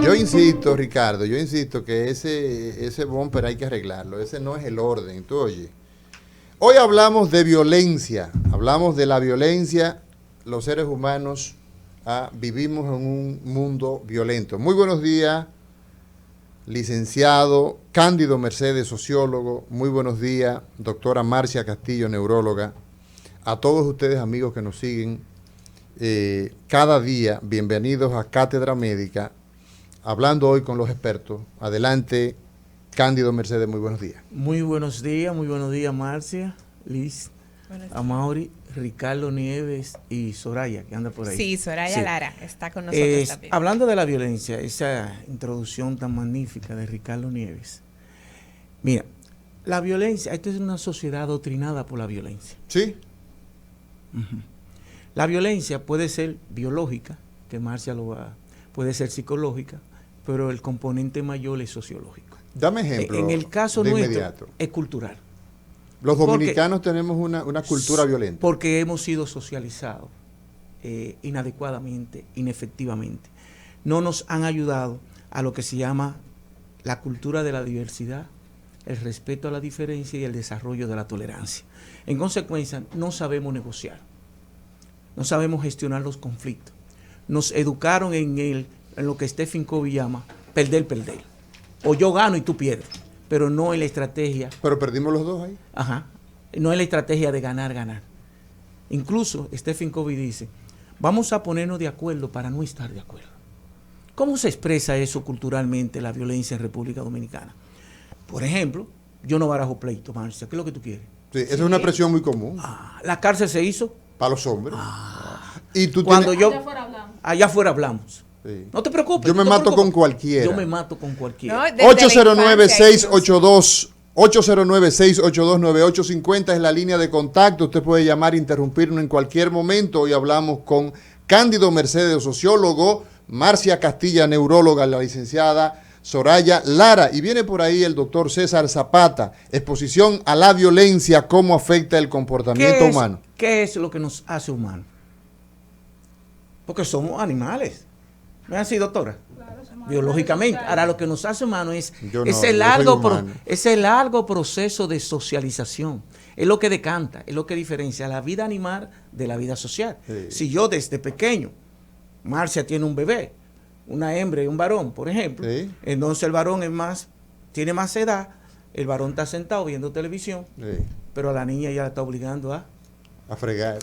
Yo insisto, Ricardo, yo insisto que ese bumper hay que arreglarlo. Ese no es el orden, tú oye. Hoy hablamos de violencia, hablamos de la violencia. Los seres humanos vivimos en un mundo violento. Muy buenos días, licenciado Cándido Mercedes, sociólogo. Muy buenos días, doctora Marcia Castillo, neuróloga. A todos ustedes, amigos que nos siguen cada día, bienvenidos a Cátedra Médica, hablando hoy con los expertos. Adelante, Cándido Mercedes, muy buenos días. Muy buenos días, Marcia, Liz, Amaury, Ricardo Nieves y Soraya, que anda por ahí. Sí, Soraya Lara está con nosotros también. Hablando de la violencia, esa introducción tan magnífica de Ricardo Nieves. Mira, la violencia, esto es una sociedad adoctrinada por la violencia. ¿Sí? La violencia puede ser biológica, que Marcia lo va, puede ser psicológica, pero el componente mayor es sociológico. Dame ejemplo. En el caso nuestro es cultural. Los dominicanos tenemos una cultura violenta. Porque hemos sido socializados inadecuadamente, inefectivamente. No nos han ayudado a lo que se llama la cultura de la diversidad, el respeto a la diferencia y el desarrollo de la tolerancia. En consecuencia, no sabemos negociar, no sabemos gestionar los conflictos. Nos educaron en lo que Stephen Covey llama perder. O yo gano y tú pierdes, pero no en la estrategia. Pero perdimos los dos ahí. Ajá. No en la estrategia de ganar. Incluso Stephen Covey dice, vamos a ponernos de acuerdo para no estar de acuerdo. ¿Cómo se expresa eso culturalmente, la violencia en República Dominicana? Por ejemplo, yo no barajo pleito, Marcia. ¿Qué es lo que tú quieres? Sí, esa es una expresión muy común. La cárcel se hizo para los hombres. Y tú cuando tienes... allá afuera hablamos. Sí. No te preocupes. Yo me mato con cualquiera. Yo me mato con cualquiera. No, 809-682-9850 es la línea de contacto. Usted puede llamar, interrumpirnos en cualquier momento. Hoy hablamos con Cándido Mercedes, sociólogo, Marcia Castilla, neuróloga, la licenciada Soraya Lara. Y viene por ahí el doctor César Zapata. Exposición a la violencia, cómo afecta el comportamiento humano. ¿Qué es lo que nos hace humanos? Porque somos animales. ¿No es así, doctora? Claro, biológicamente. Ahora, lo que nos hace humanos es ese largo proceso de socialización. Es lo que decanta, es lo que diferencia la vida animal de la vida social. Sí. Si yo desde pequeño, Marcia tiene un bebé, una hembra y un varón, por ejemplo, sí, entonces el varón tiene más edad, el varón está sentado viendo televisión, sí, pero a la niña ya la está obligando a fregar.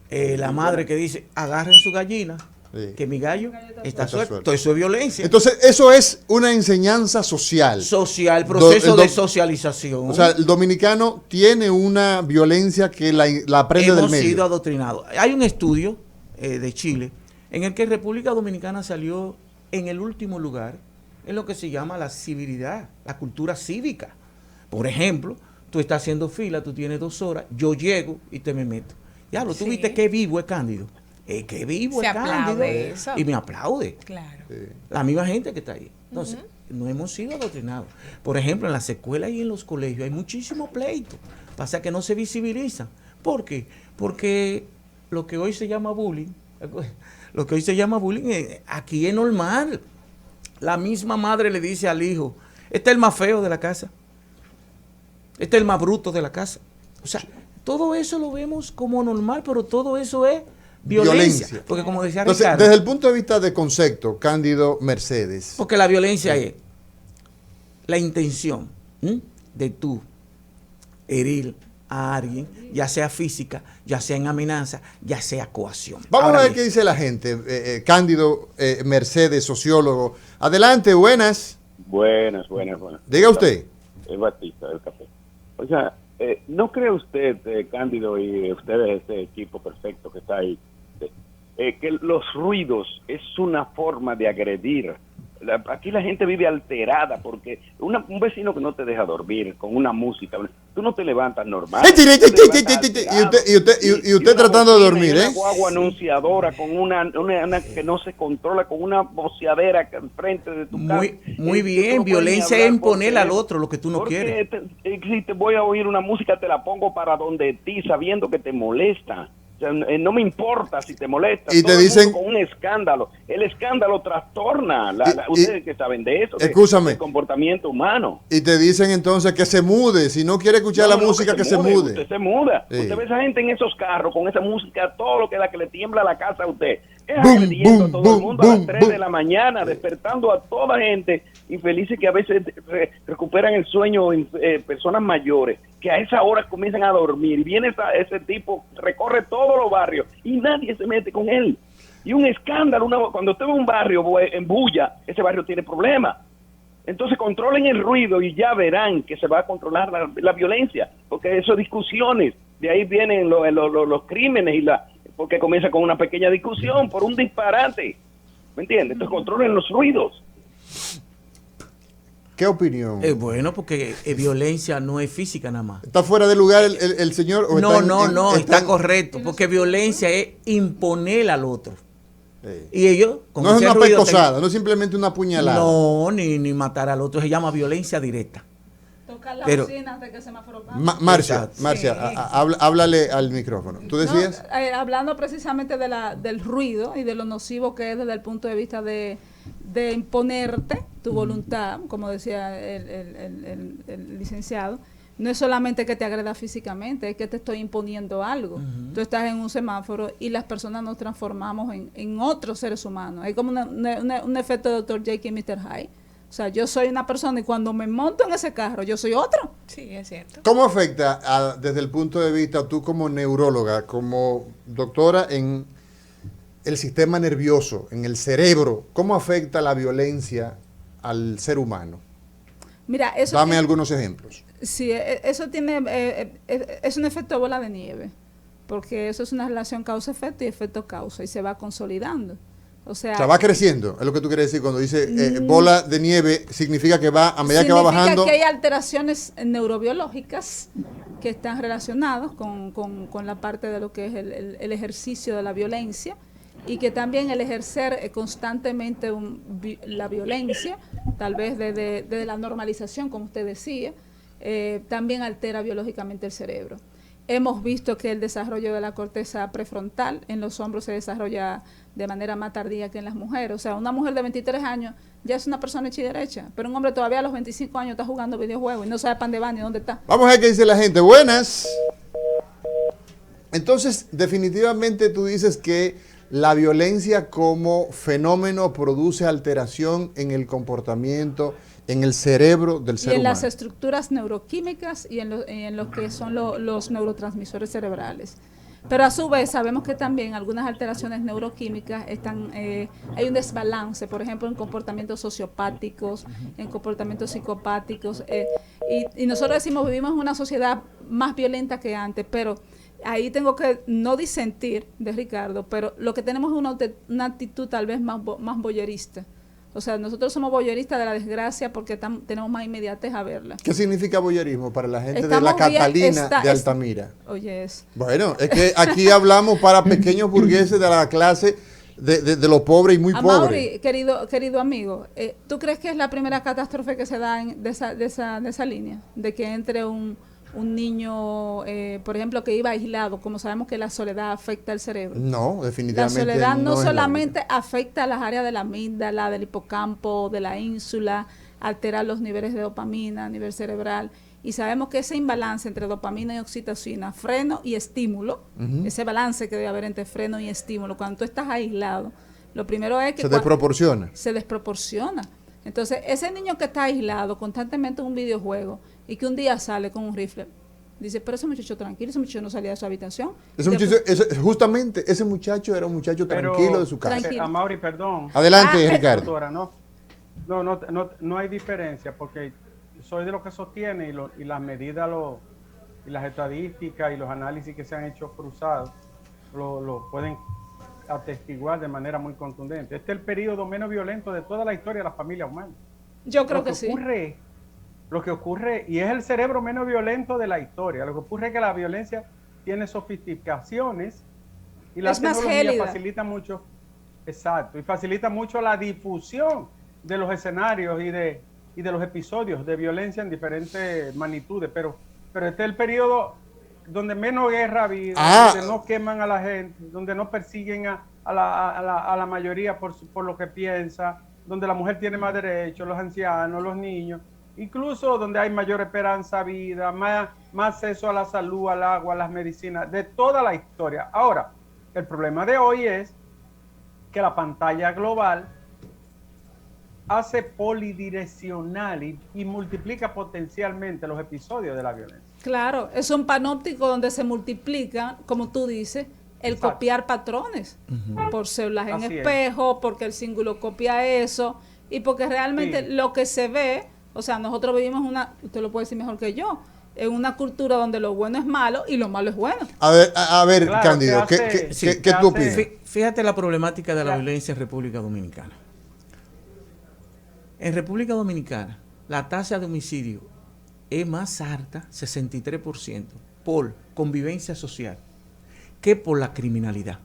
La madre que dice, agarren su gallina, sí, que mi gallo está suelto. Todo eso es violencia. Entonces, eso es una enseñanza social. Social, proceso de socialización. O sea, el dominicano tiene una violencia que la aprende del medio. Hemos sido adoctrinados. Hay un estudio de Chile en el que República Dominicana salió en el último lugar en lo que se llama la civilidad, la cultura cívica. Por ejemplo, tú estás haciendo fila, tú tienes 2 horas, yo llego y te me meto. Diablo, tú viste qué vivo es Cándido. Qué vivo es Cándido. Eso. Y me aplaude. Claro. Sí. La misma gente que está ahí. Entonces, no hemos sido adoctrinados. Por ejemplo, en las escuelas y en los colegios hay muchísimos pleitos. Pasa que no se visibilizan. ¿Por qué? Porque lo que hoy se llama bullying, aquí es normal. La misma madre le dice al hijo, este es el más feo de la casa. Este es el más bruto de la casa. O sea, todo eso lo vemos como normal, pero todo eso es violencia. Porque como decía Entonces, Ricardo, desde el punto de vista de concepto, Cándido Mercedes. Porque la violencia es la intención de tú herir a alguien, ya sea física, ya sea en amenaza, ya sea coacción. Vamos a ver qué dice la gente. Cándido Mercedes, sociólogo. Adelante, buenas. Buenas. Diga usted. El Batista del Café. O sea, ¿no cree usted, Cándido, y ustedes, este equipo perfecto que está ahí, que los ruidos es una forma de agredir? Aquí la gente vive alterada porque un vecino que no te deja dormir con una música, tú no te levantas normal. Y usted tratando de dormir, Una guagua anunciadora con una que no se controla, con una voceadera enfrente de tu casa. Muy bien, no violencia es imponerle al otro lo que tú no quieres. Si te voy a oír una música, te la pongo para donde ti, sabiendo que te molesta. O sea, no me importa si te molesta. Y te dicen con un escándalo. El escándalo trastorna. Ustedes que saben de eso. Escúchame. Del comportamiento humano. Y te dicen entonces que se mude. Si no quiere escuchar la música, que se mude. Usted se muda. Sí. Usted ve a esa gente en esos carros con esa música, todo lo que la que le tiembla la casa a usted. Es Boom, agrediendo a todo boom, el mundo boom, a las 3 de la mañana, despertando a toda gente infelices que a veces recuperan el sueño, personas mayores, que a esa hora comienzan a dormir. Y viene ese tipo, recorre todos los barrios y nadie se mete con él. Y un escándalo, cuando usted ve un barrio en bulla, ese barrio tiene problemas. Entonces controlen el ruido y ya verán que se va a controlar la violencia, porque eso discusiones, de ahí vienen los crímenes porque comienza con una pequeña discusión por un disparate, ¿me entiendes? Entonces controlen los ruidos. ¿Qué opinión? Bueno, porque violencia no es física nada más. ¿Está fuera de lugar el señor? ¿O no, está correcto, porque violencia es imponer al otro. Y ellos, no es una pecosada, no es simplemente una puñalada. No, ni matar al otro, se llama violencia directa. Tocar la bocina hasta que se me Marcia, sí. Háblale al micrófono. ¿Tú decías? No, hablando precisamente del ruido y de lo nocivo que es desde el punto de vista de imponerte tu voluntad, como decía el licenciado, no es solamente que te agreda físicamente, es que te estoy imponiendo algo. Tú estás en un semáforo y las personas nos transformamos en otros seres humanos. Hay como un efecto de Dr. Jekyll y Mr. Hyde. O sea, yo soy una persona y cuando me monto en ese carro, yo soy otro. Sí, es cierto. ¿Cómo afecta desde el punto de vista, tú como neuróloga, como doctora en el sistema nervioso, en el cerebro, cómo afecta la violencia al ser humano? Mira, eso Dame algunos ejemplos. Sí, eso es un efecto bola de nieve, porque eso es una relación causa-efecto y efecto-causa, y se va consolidando. O sea, va creciendo, es lo que tú quieres decir cuando dice bola de nieve, significa que va, a medida que va bajando. Significa que hay alteraciones neurobiológicas que están relacionadas con la parte de lo que es el ejercicio de la violencia, y que también el ejercer constantemente la violencia, tal vez desde la normalización, como usted decía, también altera biológicamente el cerebro. Hemos visto que el desarrollo de la corteza prefrontal en los hombres se desarrolla de manera más tardía que en las mujeres. O sea, una mujer de 23 años ya es una persona hecha y derecha, pero un hombre todavía a los 25 años está jugando videojuegos y no sabe para dónde va ni dónde está. Vamos a ver qué dice la gente. Buenas. Entonces, definitivamente tú dices que la violencia como fenómeno produce alteración en el comportamiento, en el cerebro del ser humano. Y en las estructuras neuroquímicas y en lo que son los neurotransmisores cerebrales. Pero a su vez sabemos que también algunas alteraciones neuroquímicas hay un desbalance, por ejemplo, en comportamientos sociopáticos, en comportamientos psicopáticos. Y nosotros decimos, vivimos en una sociedad más violenta que antes, pero ahí tengo que no disentir de Ricardo, pero lo que tenemos es una actitud tal vez más voyerista. O sea, nosotros somos voyeristas de la desgracia porque tenemos más inmediatez a verla. ¿Qué significa voyerismo para la gente de la Catalina de Altamira? Oye, bueno, es que aquí hablamos para pequeños burgueses de la clase de lo pobre y muy pobre. Mauri, querido amigo, ¿tú crees que es la primera catástrofe que se da de esa línea? De que entre un niño, por ejemplo, que iba aislado, como sabemos que la soledad afecta el cerebro. No, definitivamente. La soledad no solamente afecta las áreas de la amígdala, del hipocampo, de la ínsula, altera los niveles de dopamina a nivel cerebral. Y sabemos que ese imbalance entre dopamina y oxitocina, freno y estímulo, ese balance que debe haber entre freno y estímulo, cuando tú estás aislado, lo primero es que... Se desproporciona. Se desproporciona. Entonces, ese niño que está aislado constantemente en un videojuego y que un día sale con un rifle, dice, pero ese muchacho tranquilo, ese muchacho no salía de su habitación. Justamente, ese muchacho era un muchacho tranquilo de su casa. Amaury, perdón. Adelante, Ricardo. Doctora, no hay diferencia, porque soy de los que sostiene y las medidas y las estadísticas y los análisis que se han hecho cruzados lo pueden atestiguar de manera muy contundente. Este es el periodo menos violento de toda la historia de la familia humana. Yo creo que sí. Lo que ocurre, y es el cerebro menos violento de la historia, lo que ocurre es que la violencia tiene sofisticaciones y la tecnología facilita mucho, exacto, y facilita mucho la difusión de los escenarios y de los episodios de violencia en diferentes magnitudes, pero este es el periodo donde menos guerra ha habido, donde no queman a la gente, donde no persiguen a la mayoría por lo que piensa, donde la mujer tiene más derechos, los ancianos, los niños, incluso donde hay mayor esperanza de vida, más acceso a la salud, al agua, a las medicinas, de toda la historia. Ahora, el problema de hoy es que la pantalla global hace polidireccional y multiplica potencialmente los episodios de la violencia. Claro, es un panóptico donde se multiplica, como tú dices, el copiar patrones, por células en espejo, porque el cíngulo copia eso, y porque realmente lo que se ve, o sea, nosotros vivimos usted lo puede decir mejor que yo, en una cultura donde lo bueno es malo y lo malo es bueno. A ver, claro, Cándido, ¿qué tú opinas? Fíjate la problemática de la violencia en República Dominicana. En República Dominicana, la tasa de homicidio es más alta, 63%, por convivencia social que por la criminalidad.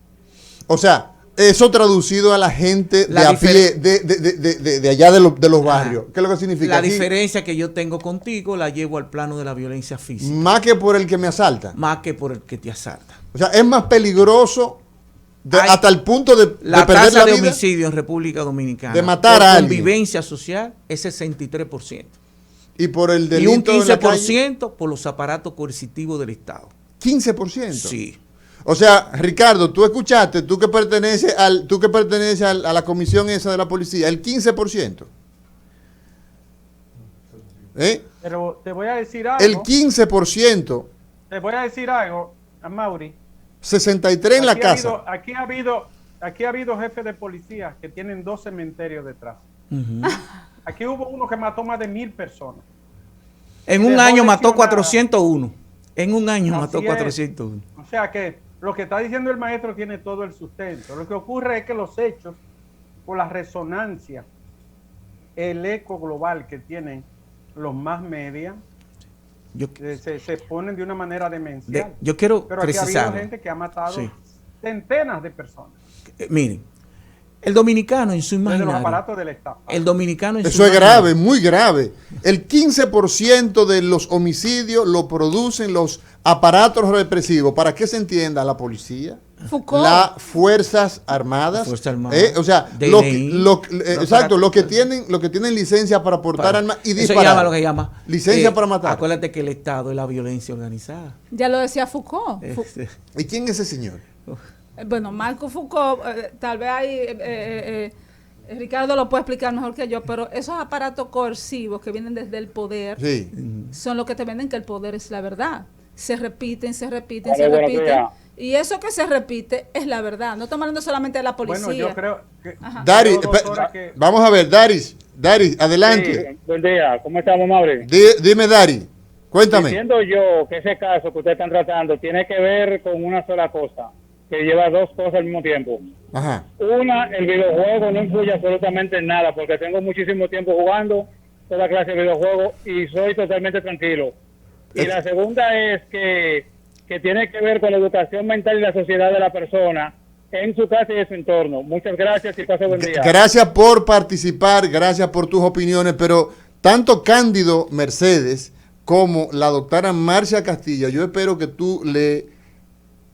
O sea, eso traducido a la gente de a pie, de allá de los barrios. ¿Qué es lo que significa? La diferencia que yo tengo contigo la llevo al plano de la violencia física. Más que por el que me asalta. Más que por el que te asalta. O sea, es más peligroso hasta el punto de perder la vida. La tasa de homicidio en República Dominicana, de matar a alguien, convivencia social, es 63%. Y por el delito y un 15% por los aparatos coercitivos del Estado. ¿15%? Sí. O sea, Ricardo, tú escuchaste, tú que perteneces a la comisión esa de la policía, el 15%. Pero te voy a decir algo. El 15%. Te voy a decir algo, a Mauri. 63 en la casa. Aquí ha habido jefes de policía que tienen 2 cementerios detrás. Aquí hubo uno que mató más de 1,000 personas. En un año mató 401. En un año mató 401. O sea que lo que está diciendo el maestro tiene todo el sustento. Lo que ocurre es que los hechos, por la resonancia, el eco global que tienen los más media, se ponen de una manera demencial. Yo quiero Pero aquí precisar. ha habido gente que ha matado centenas de personas. Miren, el dominicano en su imaginario. Desde los aparatos del Estado. El dominicano en su Eso es grave, muy grave. El 15% de los homicidios lo producen los aparatos represivos. ¿Para qué se entienda? La policía, Foucault, las Fuerzas Armadas. O sea, exacto, los que tienen licencia para portar armas y disparar. Eso llama lo que llama. Licencia para matar. Acuérdate que el Estado es la violencia organizada. ya lo decía Foucault. ¿Y quién es ese señor? Bueno, Marco Foucault, tal vez ahí Ricardo lo puede explicar mejor que yo, pero esos aparatos coercivos que vienen desde el poder son los que te venden que el poder es la verdad. Se repiten. Y eso que se repite es la verdad. No estamos hablando solamente de la policía. Bueno, yo creo que... Daris, vamos a ver, Daris, adelante. Sí, buen día, ¿cómo estamos, Mauri? Dime, Daris, cuéntame. Diciendo yo que ese caso que ustedes están tratando tiene que ver con una sola cosa, que lleva 2 cosas al mismo tiempo. Ajá. Una, el videojuego no influye absolutamente en nada, porque tengo muchísimo tiempo jugando toda clase de videojuegos y soy totalmente tranquilo. Y la segunda es que tiene que ver con la educación mental y la sociedad de la persona en su casa y en su entorno. Muchas gracias y pase buen día. Gracias por participar, gracias por tus opiniones, pero tanto Cándido Mercedes como la doctora Marcia Castilla, yo espero que tú le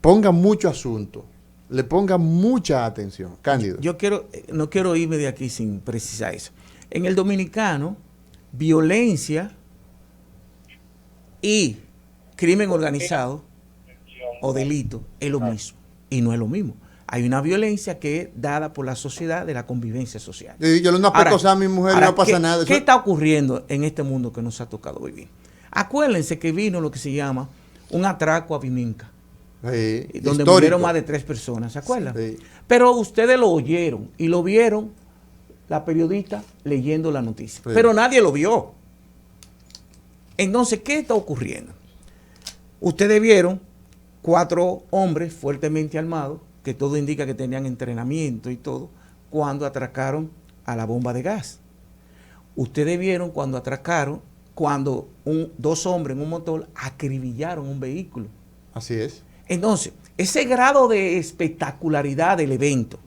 pongas mucho asunto, le pongas mucha atención. Cándido. No quiero irme de aquí sin precisar eso. En el dominicano, violencia y crimen organizado o delito es lo mismo y no es lo mismo. Hay una violencia que es dada por la sociedad de la convivencia social. Yo le cosa a mi mujer y no pasa nada. ¿Qué está ocurriendo en este mundo que nos ha tocado vivir? Acuérdense que vino lo que se llama un atraco a Viminca, donde murieron más de 3 personas, ¿se acuerdan? Sí. Pero ustedes lo oyeron y lo vieron la periodista leyendo la noticia, pero nadie lo vio. Entonces, ¿qué está ocurriendo? Ustedes vieron 4 hombres fuertemente armados, que todo indica que tenían entrenamiento y todo, cuando atracaron a la bomba de gas. Ustedes vieron cuando atracaron, cuando 2 hombres en un motor acribillaron un vehículo. Así es. Entonces, ese grado de espectacularidad del evento.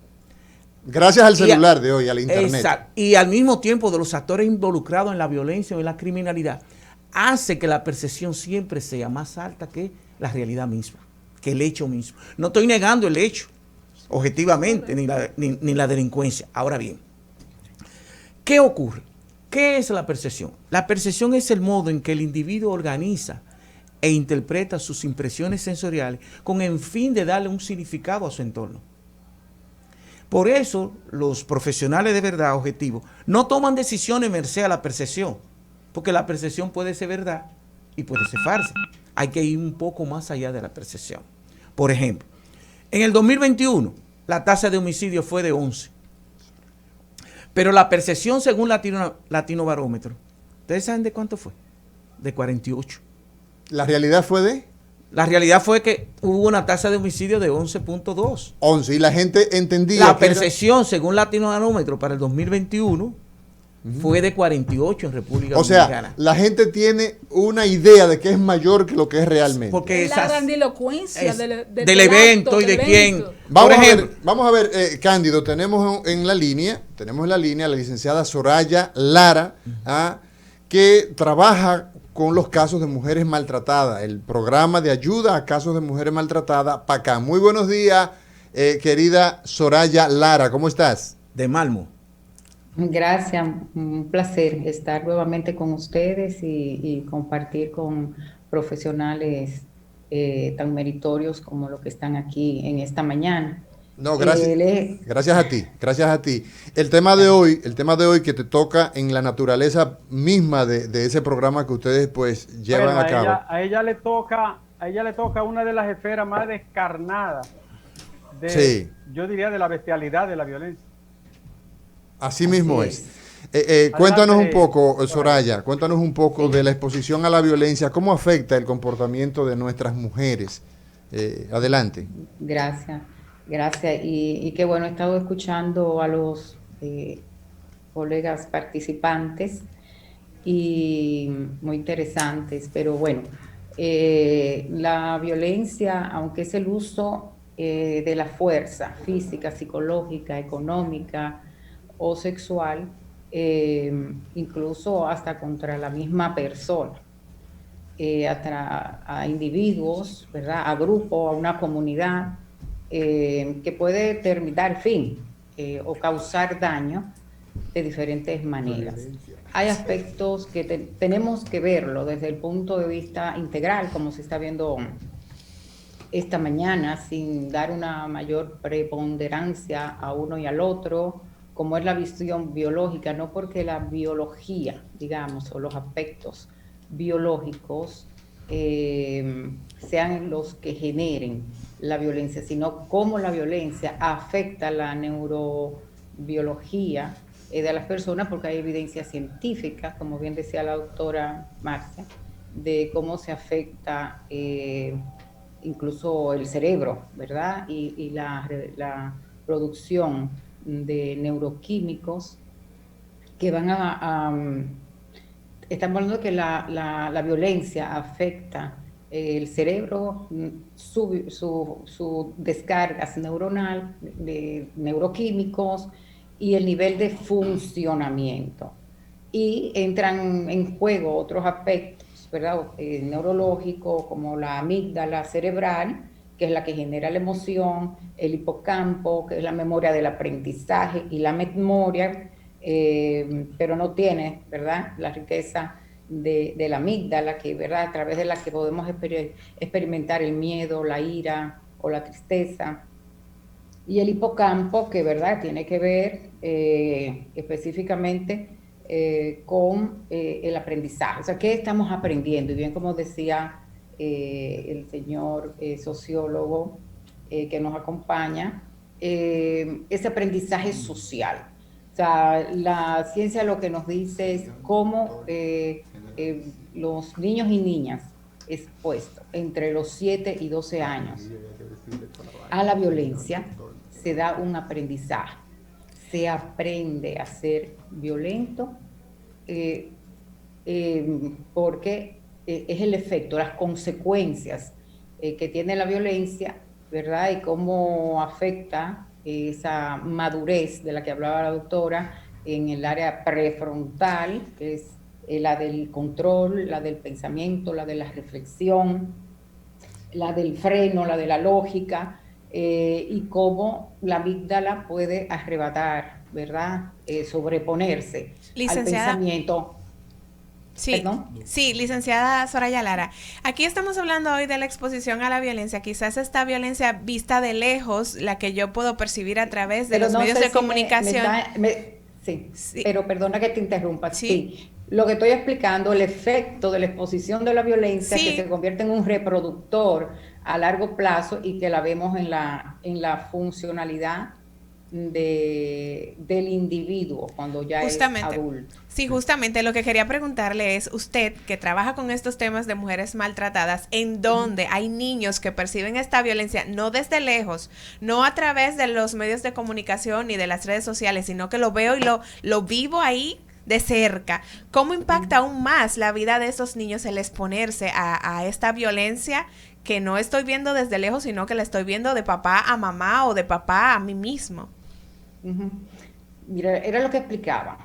Gracias al celular de hoy, al internet. Exacto, y al mismo tiempo de los actores involucrados en la violencia o en la criminalidad, hace que la percepción siempre sea más alta que la realidad misma, que el hecho mismo. No estoy negando el hecho, objetivamente, ni la delincuencia. Ahora bien, ¿qué ocurre? ¿Qué es la percepción? La percepción es el modo en que el individuo organiza e interpreta sus impresiones sensoriales con el fin de darle un significado a su entorno. Por eso, los profesionales de verdad objetivos no toman decisiones merced a la percepción, porque la percepción puede ser verdad y puede ser falsa. Hay que ir un poco más allá de la percepción. Por ejemplo, en el 2021, la tasa de homicidio fue de 11. Pero la percepción según Latino Barómetro, ¿ustedes saben de cuánto fue? De 48. ¿La realidad fue de? La realidad fue que hubo una tasa de homicidio de 11.2. 11, y la gente entendía la percepción según Latino Barómetro para el 2021 fue de 48 en República Dominicana. O sea, la gente tiene una idea de que es mayor que lo que es realmente. Porque la grandilocuencia del evento y de quién. Vamos a ver, Cándido, tenemos en la línea la licenciada Soraya Lara, que trabaja con los casos de mujeres maltratadas, el programa de ayuda a casos de mujeres maltratadas, PACAM. Muy buenos días, querida Soraya Lara, ¿cómo estás? De Malmo. Gracias, un placer estar nuevamente con ustedes y compartir con profesionales tan meritorios como los que están aquí en esta mañana. No, gracias a ti. El tema de hoy que te toca en la naturaleza misma de ese programa que ustedes pues llevan a cabo. A ella le toca una de las esferas más descarnadas yo diría de la bestialidad de la violencia. Así mismo es. Cuéntanos un poco, Soraya, de la exposición a la violencia, cómo afecta el comportamiento de nuestras mujeres. Adelante. Gracias. Y qué bueno, he estado escuchando a los colegas participantes y muy interesantes, pero bueno, la violencia, aunque es el uso de la fuerza física, psicológica, económica o sexual, incluso hasta contra la misma persona, a individuos, ¿verdad? A grupos, a una comunidad, que puede dar fin o causar daño de diferentes maneras. Hay aspectos que tenemos que verlo desde el punto de vista integral, como se está viendo esta mañana, sin dar una mayor preponderancia a uno y al otro, como es la visión biológica, no porque la biología, digamos, o los aspectos biológicos sean los que generen la violencia, sino cómo la violencia afecta la neurobiología de las personas, porque hay evidencia científica, como bien decía la doctora Marcia, de cómo se afecta incluso el cerebro, ¿verdad? Y la producción de neuroquímicos que van estamos hablando de que la violencia afecta el cerebro, su descargas neuronal de neuroquímicos y el nivel de funcionamiento. Y entran en juego otros aspectos, ¿verdad? Neurológicos, como la amígdala cerebral, que es la que genera la emoción, el hipocampo, que es la memoria del aprendizaje y la memoria, pero no tiene, ¿verdad?, la riqueza de la amígdala, que, ¿verdad?, a través de la que podemos experimentar el miedo, la ira o la tristeza. Y el hipocampo, que, ¿verdad?, tiene que ver específicamente con el aprendizaje. O sea, ¿qué estamos aprendiendo? Y bien, como decía el señor sociólogo que nos acompaña, ese aprendizaje social. O sea, la ciencia lo que nos dice es cómo los niños y niñas expuestos entre los 7 y 12 años a la violencia se da un aprendizaje. Se aprende a ser violento porque es el efecto, las consecuencias que tiene la violencia, ¿verdad? Y cómo afecta esa madurez de la que hablaba la doctora en el área prefrontal, que es la del control, la del pensamiento, la de la reflexión, la del freno, la de la lógica, y cómo la amígdala puede arrebatar, ¿verdad? Sobreponerse al pensamiento. Sí, sí, licenciada Soraya Lara. Aquí estamos hablando hoy de la exposición a la violencia. Quizás esta violencia vista de lejos, la que yo puedo percibir a través de los medios de comunicación. Sí, pero perdona que te interrumpa. Sí. Lo que estoy explicando, el efecto de la exposición de la violencia que se convierte en un reproductor a largo plazo y que la vemos en la funcionalidad del individuo cuando ya es adulto. Sí, justamente lo que quería preguntarle es, usted que trabaja con estos temas de mujeres maltratadas, en donde hay niños que perciben esta violencia, no desde lejos, no a través de los medios de comunicación ni de las redes sociales, sino que lo veo y lo vivo ahí de cerca, ¿cómo impacta aún más la vida de esos niños el exponerse a esta violencia que no estoy viendo desde lejos, sino que la estoy viendo de papá a mamá o de papá a mí mismo? Mira, era lo que explicaba,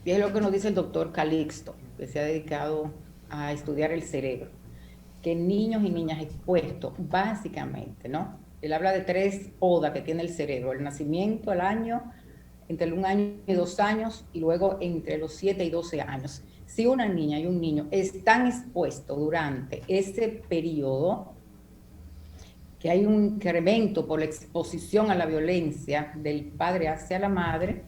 y es lo que nos dice el doctor Calixto, que se ha dedicado a estudiar el cerebro, que niños y niñas expuestos, básicamente, ¿no? Él habla de 3 podas que tiene el cerebro: el nacimiento, el año, entre 1 año y 2 años, y luego entre los 7 y 12 años. Si una niña y un niño están expuestos durante ese periodo, que hay un incremento por la exposición a la violencia del padre hacia la madre,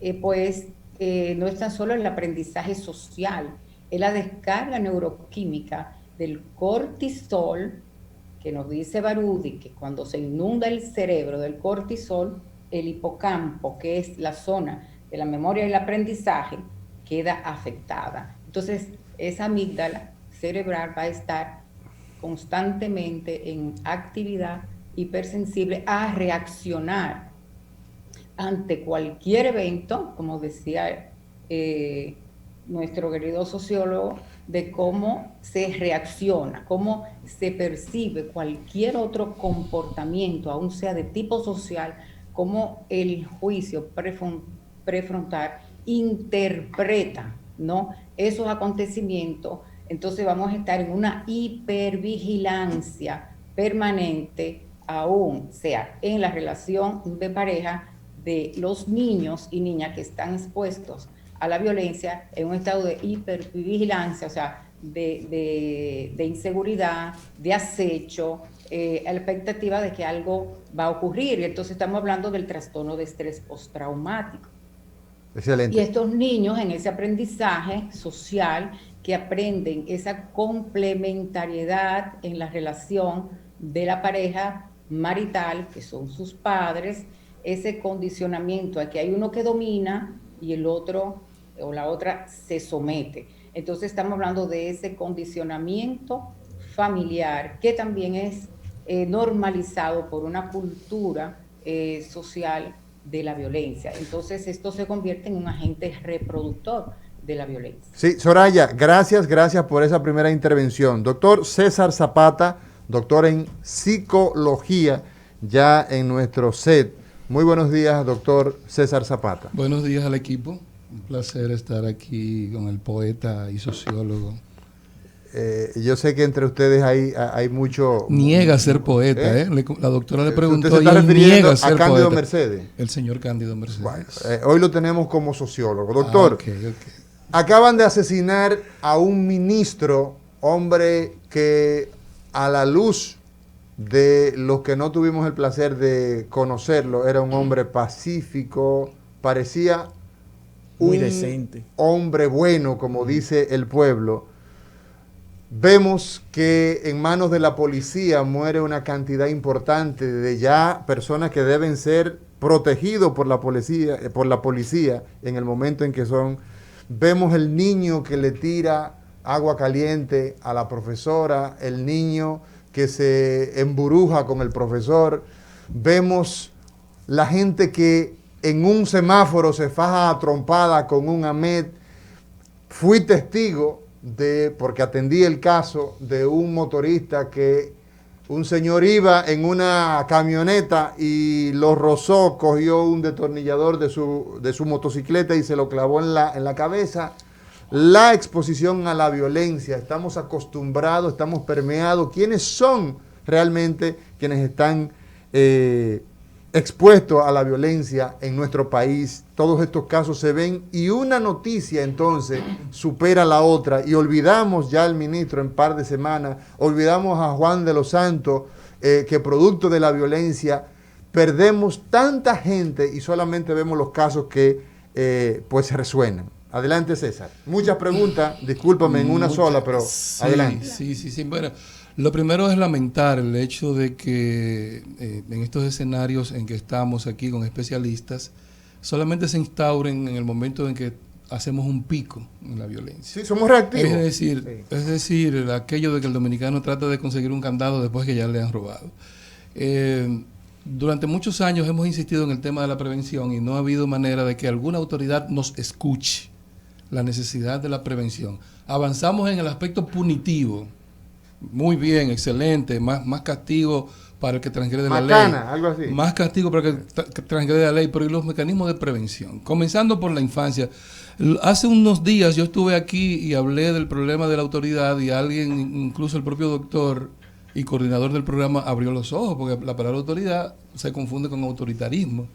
no es tan solo el aprendizaje social, es la descarga neuroquímica del cortisol, que nos dice Barudi, que cuando se inunda el cerebro del cortisol, el hipocampo, que es la zona de la memoria y el aprendizaje, queda afectada. Entonces, esa amígdala cerebral va a estar constantemente en actividad hipersensible a reaccionar ante cualquier evento, como decía nuestro querido sociólogo, de cómo se reacciona, cómo se percibe cualquier otro comportamiento, aun sea de tipo social, cómo el juicio prefrontal interpreta, ¿no?, esos acontecimientos. Entonces vamos a estar en una hipervigilancia permanente, aún sea en la relación de pareja, de los niños y niñas que están expuestos a la violencia, en un estado de hipervigilancia, o sea, de inseguridad, de acecho, a la expectativa de que algo va a ocurrir. Y entonces estamos hablando del trastorno de estrés postraumático. Excelente. Y estos niños en ese aprendizaje social, que aprenden esa complementariedad en la relación de la pareja marital, que son sus padres, ese condicionamiento a que hay uno que domina y el otro o la otra se somete. Entonces estamos hablando de ese condicionamiento familiar que también es normalizado por una cultura social de la violencia. Entonces esto se convierte en un agente reproductor de la violencia. Sí, Soraya, gracias por esa primera intervención. Doctor César Zapata, doctor en psicología, ya en nuestro set. Muy buenos días, doctor César Zapata. Buenos días al equipo. Un placer estar aquí con el poeta y sociólogo. Yo sé que entre ustedes hay mucho... Niega ser poeta, La doctora le preguntó... ¿Usted se está refiriendo a Cándido Mercedes? El señor Cándido Mercedes. Bueno, hoy lo tenemos como sociólogo. Doctor, acaban de asesinar a un ministro, hombre que a la luz de los que no tuvimos el placer de conocerlo, era un hombre pacífico, parecía muy decente, hombre bueno, como dice el pueblo. Vemos que en manos de la policía muere una cantidad importante de ya personas que deben ser protegidos por la policía en el momento en que son. Vemos el niño que le tira agua caliente a la profesora, el niño que se emburuja con el profesor. Vemos la gente que en un semáforo se faja a trompada con un AMED. Fui testigo porque atendí el caso de un motorista que un señor iba en una camioneta y lo rozó, cogió un destornillador de su motocicleta y se lo clavó en la cabeza. la exposición a la violencia. Estamos acostumbrados, estamos permeados. ¿Quiénes son realmente quienes están expuestos a la violencia en nuestro país? Todos estos casos se ven y una noticia entonces supera la otra y olvidamos ya al ministro en par de semanas, olvidamos a Juan de los Santos, que producto de la violencia perdemos tanta gente y solamente vemos los casos que pues resuenan. Adelante, César. Muchas preguntas, discúlpame en una sola, pero sí, adelante. Sí. Bueno, lo primero es lamentar el hecho de que en estos escenarios en que estamos aquí con especialistas, solamente se instauren en el momento en que hacemos un pico en la violencia. Sí, somos reactivos. Es decir, aquello de que el dominicano trata de conseguir un candado después que ya le han robado. Durante muchos años hemos insistido en el tema de la prevención y no ha habido manera de que alguna autoridad nos escuche la necesidad de la prevención. Avanzamos en el aspecto punitivo. Muy bien, excelente. Más castigo para el que transgrede la ley. Algo así. Más castigo para el que transgrede la ley, pero ¿y los mecanismos de prevención? Comenzando por la infancia. Hace unos días yo estuve aquí y hablé del problema de la autoridad y alguien, incluso el propio doctor y coordinador del programa, abrió los ojos porque la palabra autoridad se confunde con autoritarismo.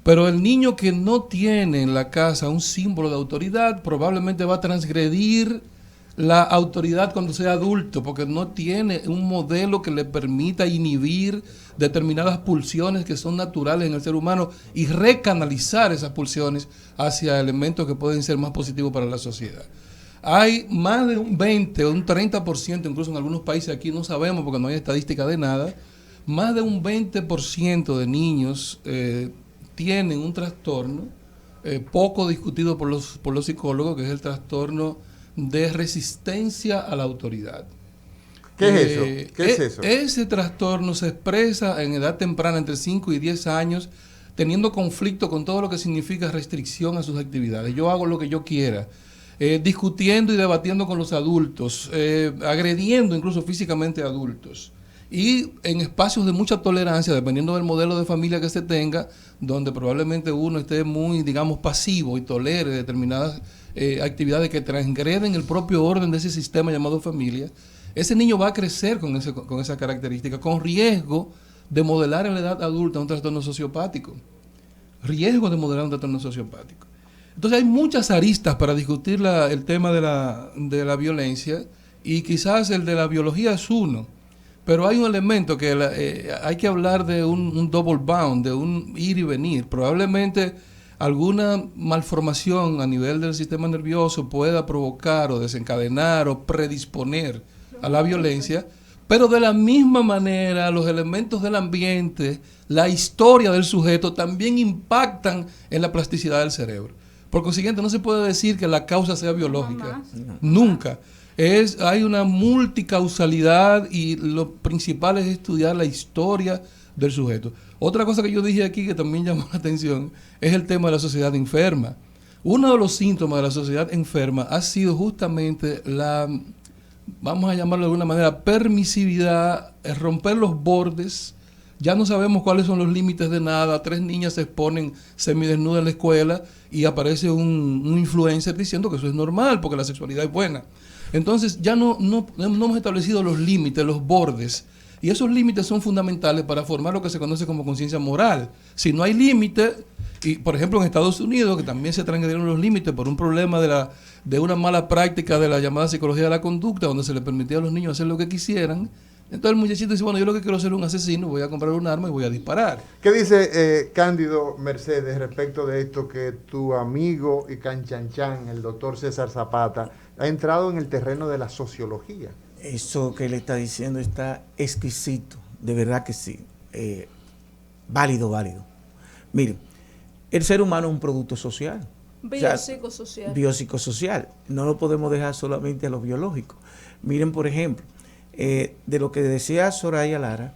Pero el niño que no tiene en la casa un símbolo de autoridad probablemente va a transgredir la autoridad cuando sea adulto, porque no tiene un modelo que le permita inhibir determinadas pulsiones que son naturales en el ser humano y recanalizar esas pulsiones hacia elementos que pueden ser más positivos para la sociedad. Hay más de un 20 o un 30%, incluso en algunos países, aquí no sabemos porque no hay estadística de nada, más de un 20% de niños tienen un trastorno poco discutido por los psicólogos, que es el trastorno de resistencia a la autoridad. ¿Qué es eso? ¿Qué es eso? Ese trastorno se expresa en edad temprana, entre 5 y 10 años, teniendo conflicto con todo lo que significa restricción a sus actividades. Yo hago lo que yo quiera, discutiendo y debatiendo con los adultos, agrediendo incluso físicamente a adultos. Y en espacios de mucha tolerancia, dependiendo del modelo de familia que se tenga, donde probablemente uno esté muy, digamos, pasivo y tolere determinadas actividades que transgreden el propio orden de ese sistema llamado familia, ese niño va a crecer con esa característica, con riesgo de modelar en la edad adulta un trastorno sociopático. Riesgo de modelar un trastorno sociopático. Entonces hay muchas aristas para discutir el tema de la violencia, y quizás el de la biología es uno. Pero hay un elemento que hay que hablar de un double bound, de un ir y venir. Probablemente alguna malformación a nivel del sistema nervioso pueda provocar o desencadenar o predisponer a la violencia, pero de la misma manera los elementos del ambiente, la historia del sujeto también impactan en la plasticidad del cerebro. Por consiguiente, no se puede decir que la causa sea biológica. Nunca. Hay una multicausalidad y lo principal es estudiar la historia del sujeto. Otra cosa que yo dije aquí que también llamó la atención es el tema de la sociedad enferma. Uno de los síntomas de la sociedad enferma ha sido justamente vamos a llamarlo de alguna manera, permisividad, romper los bordes. Ya no sabemos cuáles son los límites de nada. 3 niñas se exponen semidesnudas en la escuela y aparece un influencer diciendo que eso es normal porque la sexualidad es buena. Entonces ya no hemos establecido los límites, los bordes, y esos límites son fundamentales para formar lo que se conoce como conciencia moral. Si no hay límite, y por ejemplo en Estados Unidos, que también se transgredieron los límites por un problema de una mala práctica de la llamada psicología de la conducta, donde se le permitía a los niños hacer lo que quisieran, entonces el muchachito dice, bueno, yo lo que quiero es ser un asesino, voy a comprar un arma y voy a disparar. ¿Qué dice Cándido Mercedes respecto de esto que tu amigo y canchanchan, el doctor César Zapata, ha entrado en el terreno de la sociología? Eso que le está diciendo está exquisito, de verdad que sí. Válido. Miren, el ser humano es un producto social. Biopsicosocial. Biopsicosocial. No lo podemos dejar solamente a lo biológico. Miren, por ejemplo, de lo que decía Soraya Lara,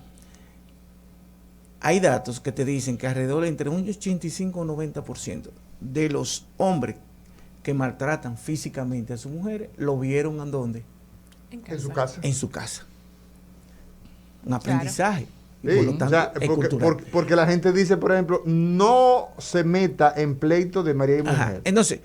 hay datos que te dicen que alrededor entre un 85 o 90% de los hombres que maltratan físicamente a sus mujeres lo vieron ¿en dónde? En su casa. En su casa. Un aprendizaje. Sí, por lo tanto, porque la gente dice, por ejemplo, no se meta en pleito de marido y mujer. Entonces,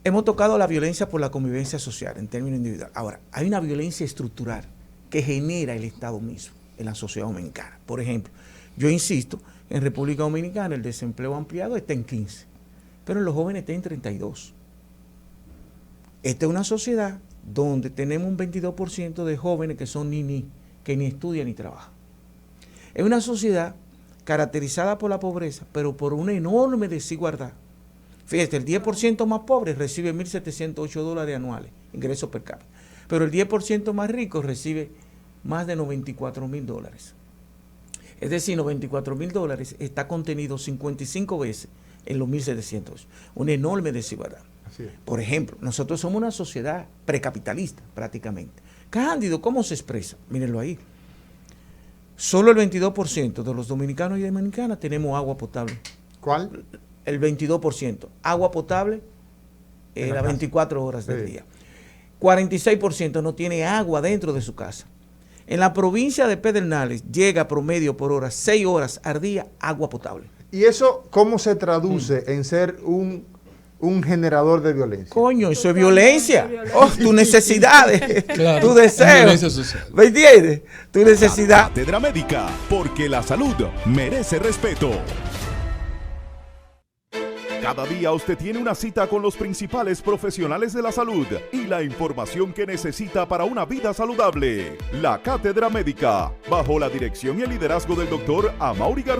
hemos tocado la violencia por la convivencia social en términos individuales. Ahora, hay una violencia estructural que genera el Estado mismo en la sociedad dominicana. Por ejemplo, yo insisto, en República Dominicana el desempleo ampliado está en 15, pero en los jóvenes está en 32. Esta es una sociedad donde tenemos un 22% de jóvenes que son ni, que ni estudian ni trabajan. Es una sociedad caracterizada por la pobreza, pero por una enorme desigualdad. Fíjate, el 10% más pobre recibe $1.708 anuales, ingresos per cápita, pero el 10% más rico recibe más de $94,000. Es decir, $94,000 está contenido 55 veces en los 1.700. Una enorme desigualdad. Por ejemplo, nosotros somos una sociedad precapitalista prácticamente. Cándido, ¿cómo se expresa? Mírenlo ahí. Solo el 22% de los dominicanos y dominicanas tenemos agua potable. ¿Cuál? El 22%. Agua potable las 24 horas del día. 46% no tiene agua dentro de su casa. En la provincia de Pedernales llega promedio por hora 6 horas al día agua potable. ¿Y eso cómo se traduce en ser un generador de violencia? Coño, eso es violencia. Oh, tus necesidades, claro, tu deseo. ¿Me entiendes? Tu necesidad. Cátedra Médica, porque la salud merece respeto. Cada día usted tiene una cita con los principales profesionales de la salud y la información que necesita para una vida saludable. La Cátedra Médica, bajo la dirección y el liderazgo del doctor Amaury García.